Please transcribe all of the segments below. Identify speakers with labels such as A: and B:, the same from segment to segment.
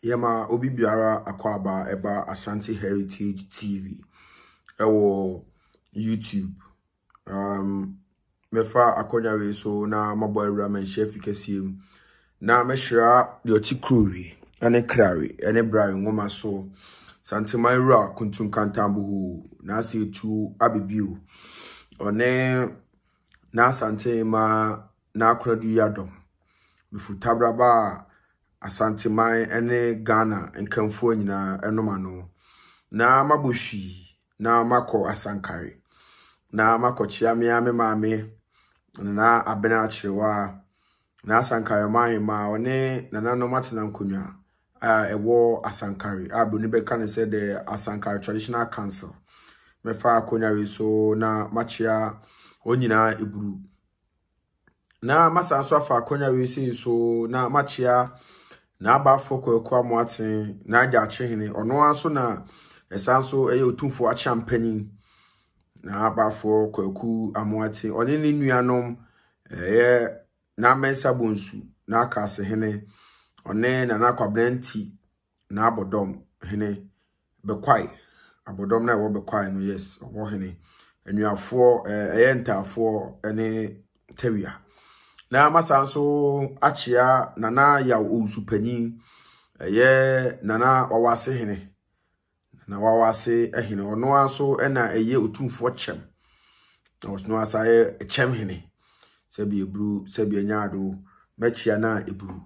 A: Yema obi biara akwaba eba Ashanti Heritage TV ewo YouTube mefa akonya we so na mabo awura man chef kesiem na mehira de oti krori ane krari ene bra ngoma so santima ra kuntun kantambu na se tu abebiu one na santima na akradu yadom bifutabraba Asantemai ene Ghana nkamfo nyina enoma no na mabohwi na mako asankare na mako chiamia me maame na abena achirewa na asankare ma one nanano matena nkonwa ewo asankare abuni beka ne said the Asankare Traditional Council mefa akonya we so na machia onyina eburu na masanso afa akonya we so na machia na abafo kwa moaten na agya chehene ono anso na esanso eye otumfo achampani na abafo kwaku amoaten oni ni nuanom na mensa bonsu na akase hene one na nakwabranti na abodom hene bekwai abodom na wo bekwai no yes owo hene enuafo entafo ene tawia na masanso achia nana ya osupanyin nana wawase hene na wawase ehene ono aso ena otumfo chem no asa chem hene sebi ebru sebi anyado mechia na ebru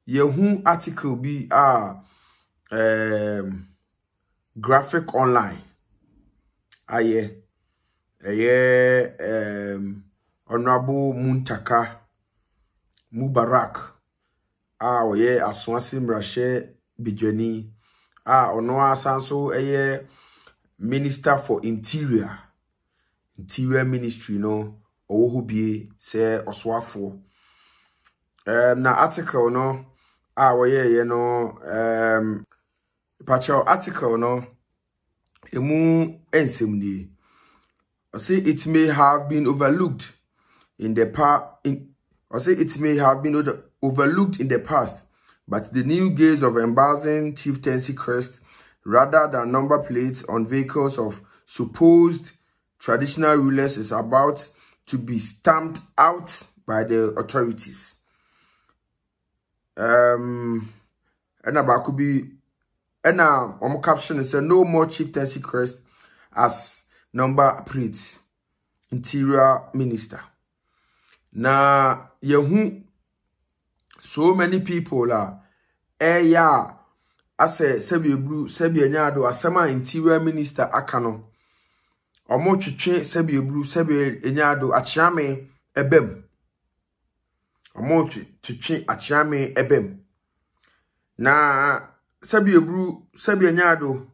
A: yehu article bi graphic online Honorable Muntaka Mubarak oye aswasi mrashe bijweni ono asanso Minister for Interior Ministry no owohubie se oswafo na article no oye no pacho article no emu ensemdi say it may have been overlooked in the past, but the new gaze of embarrassing chieftaincy crest rather than number plates on vehicles of supposed traditional rulers is about to be stamped out by the authorities. And abakubi caption is no more chieftaincy crest as number plates. Interior Minister. Na yehu so many people ase sebi enyado asema Interior Minister akano omo twetwe sebi enyado achiame ebem omo twetwe achiame ebem na sebi enyado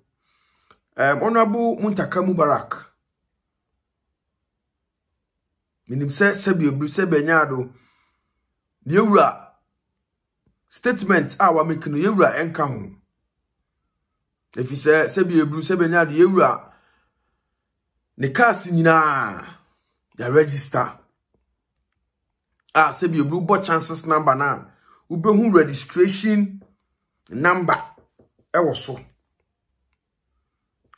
A: Honorable Muntaka Mubarak minim sebi ebru sebenyado yewura statement wa make no yewura enka ho efi sebi ebru sebenyado yewura ne cars nyina ya register sebi ebru bo chances number na ubehu registration number ewo so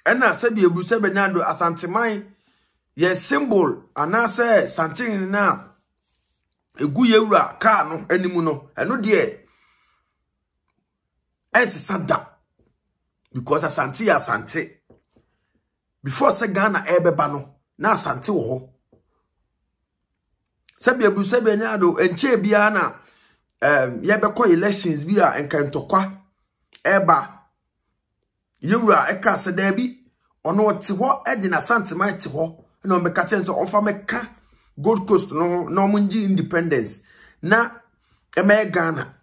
A: ena sebi ebru sebenyado asanteman ye symbol anase something na egu yewura car no animu no eno de sada because asante before se Ghana ebeba no na asante wo ho sebi ebu sebi anyado enche bia na yebekọ elections bi enkantokwa eba yewura eka se da bi ono te ho e de na asante mai te ho no be ka chenso onfa meka Gold Coast no munji independence na eme Ghana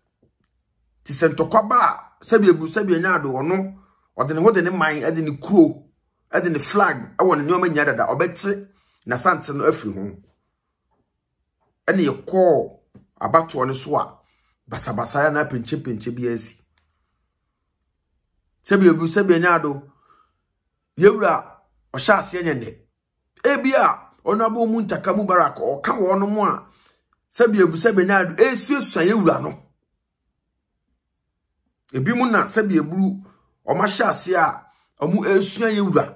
A: ti sentokwa ba sebi ebu sebi anyado ono ode ne ho de ne man ade ne kuo ade ne flag e won ne nyoma nya dada obete na sante no afiri ho ene ye call abato ne so a basabasa ya na penche bi asi sebi ebu sebi anyado yewura ohya ase nyene ebia Honorable Muntaka Mubarak o ka wono mo a sebi ebu sebi nyado esiesuan yewura no Ebi mu na se bi eburu o ma hye ase a omu esua yewura.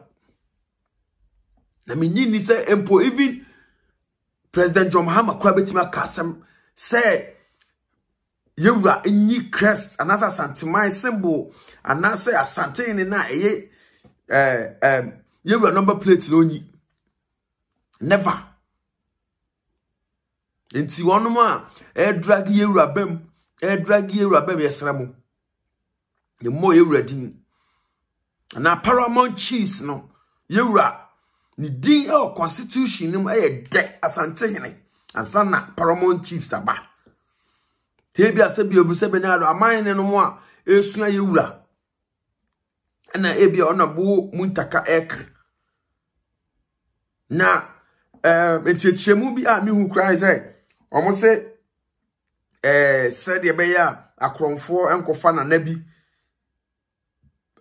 A: Na menyi ni se empo even President John Mahama kwa betima kasem say yewura enyi crest anasa santimai symbol anasa asante ni na eye yewura number plate no nyi never enti wonu a drag yewura bem yesramo ye mo yewura din na Paramount Chiefs no yewura ni din constitution nim de asante hene ansa na Paramount Chiefs aba tebi asabi obuse benado aman ne no mo a esua yewura na ebi ona bo muntaka ek na etiechemu bi a mehu krai say omo se said ye be ya akromfo enkofa na nabi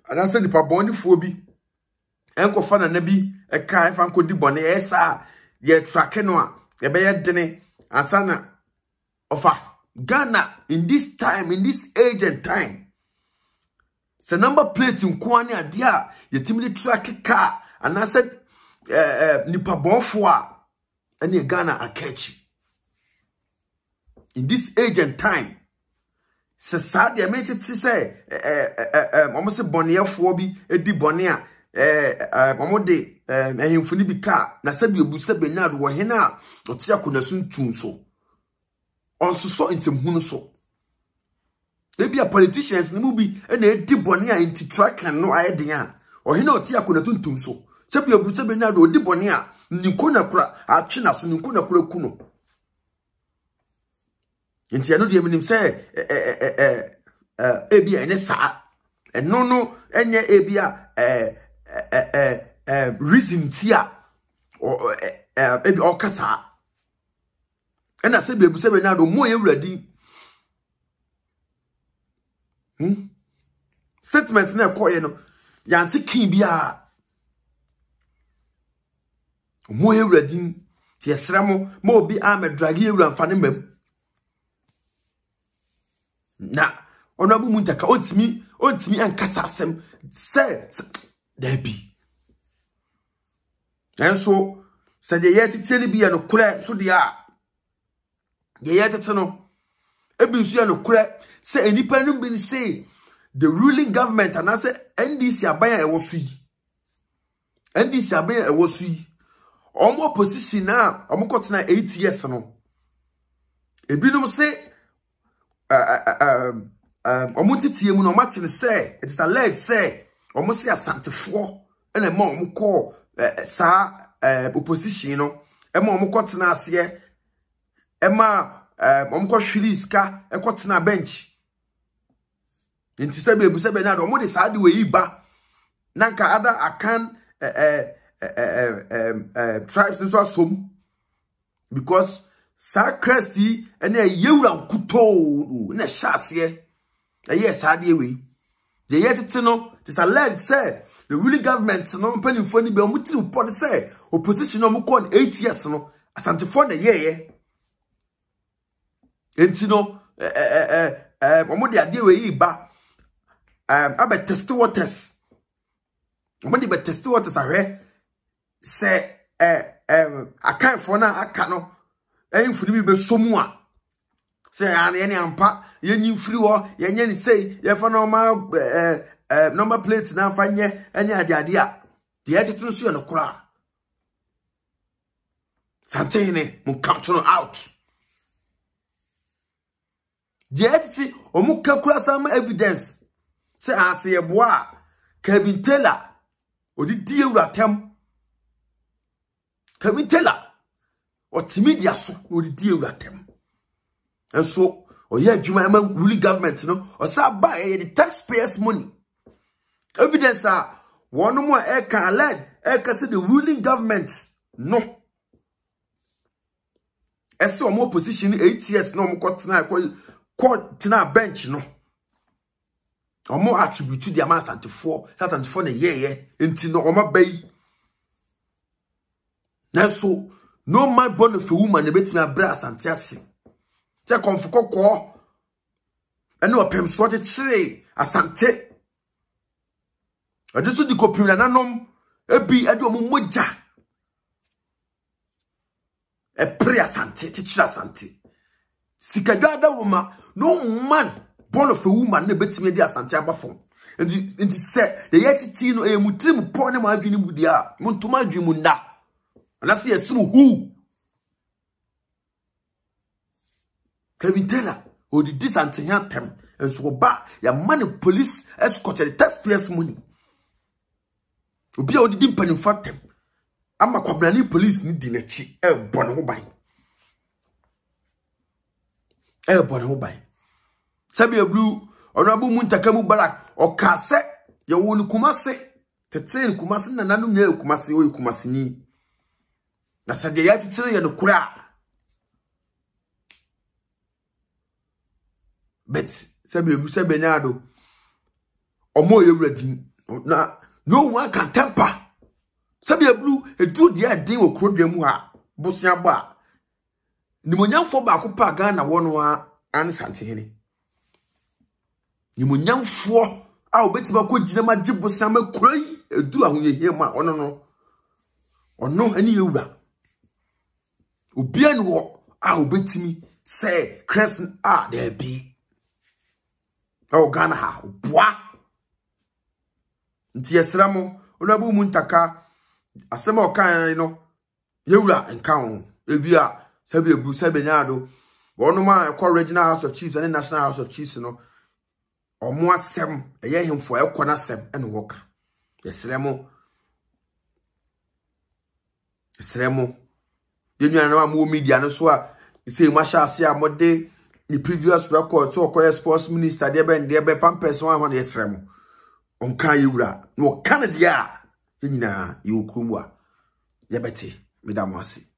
A: anasa nipa bonifuo bi enkofa na nabi eka efa nkodi bone esa ye track no a ye be ye dene ansana ofa Ghana in this time, in this age and time, the number plate in Kwani adia ye timely track car and I said nipa bonfwa and ye Ghana a catch. In this age and time, se sad ye made it say almost a bonnier fobi a di bonnia omode himfuni bi car na said you busa benard wa hena or tia kunasun tunso. Also so in some hunuso. Maybe a politicians in the movie and a dibonia into track and no idea. Or he know Tiakuna tuntum so. Sepia Brutabinado dibonia, Nikuna pra, a chinas, Nikuna kuno. And Tiano Diamin say, Abia and a sa, and no, and Abia, reason tia, or maybe Okasa. And I said, baby, say now, more you ready. Statements now, call you Yanti Kimbia. More you ready. Tiesramo, more be armed, drag you and fanny mem. Now, honorable Muntaka, on me, and Cassasem, say, there be. And so, said the yet tell be an okra, so they are. Ye yet no ebisu no kure say enipa no bi say the ruling government and I say NDC aban e wo fi NDC aban e wo fi omo position na omo kotena 8 years no ebinom say omo titie mu no matene say it is alleged say omo say asantefo ena ma omo call sa opposition no e ma omo kotena ase Emma, omko shiliska, ekotena bench. Inti sebe ebu sebe nado, omo de saadi we iba. Nanka ada akan tribes nso asom. Because sa Christy ene yewura kuto ne shasye. Eye saadi we. The yet no, this alleged say the ruling government no mpani foni be omutiri upon say opposition no mukon 8 years no asante for the ye. Entino omo de ade we ba abe test waters omo de be test waters ahwe se akan fo na aka no enfuni bi be somu a se an ye ne ampa ye nyi firi ho ye nye ni sei ye fa no ma number plate na fa nye anya ade a de etete so ye no kura santene mu count out. The entity omuka kura some evidence say as ye boa Kevin Taylor odi die uratem Kevin Taylor otimidia so odi die uratem and so oye adwuma ma ruling government no o sa ba the taxpayers money evidence one more e can lead e can say the ruling government no ese omo opposition 8 years no mo kotena court na bench no omo attribute to the amount santifo na ye enti no omo bay na so no man born of a woman betimi abra asante ase te konfukoko ene opem so chire asante adeso di kopim na nanom ebi ade omo moja e pre asante chire asante sikadwa da woma no man born of a woman na betimi di asante abafom enti se the yetiti no e mutim po ne ma adwini mu dia montuma adwini mu nda anase yesimu hu Kevin Taylor odi disante yantem enso ba ya money police escorted taxpayers money obi a odi di mpanin fatem ama kwabrani police ni di nachi e bone ho ban sabi eblu onabu muntakamu barak okase ye woni kumase tete kumase na nanu nya kumase o kumase ni na sade ya tete ye no kura bet sabi eblu sabi nyado omo ye wradin na no one can temper sabi eblu edu dia din wo krodwa mu ha bosia ba nimonyamfo ba kopa Ghana wono a ansante hene nimonyamfo a obetima ko gina ma gibosa ma kuroi edu ahonyehie ma ono ani ewura obia ni wo a obetimi say Crescent a there be o Ghana ha boa nti yesramo onabu mu ntaka asema okan no yewura enka ho ebia sabi ebru sabi nyado wono ma ekọ Regional House of Chiefs and National House of Chiefs no omo asem eye hemfo ekọ na asem ene woka yesremo yenua na ma media no so a say masha ase amode ni previous record so okoye sports minister de be pampers one ho yesremo onka yewura no Canada yenyina yekrumu a yebeti medamwase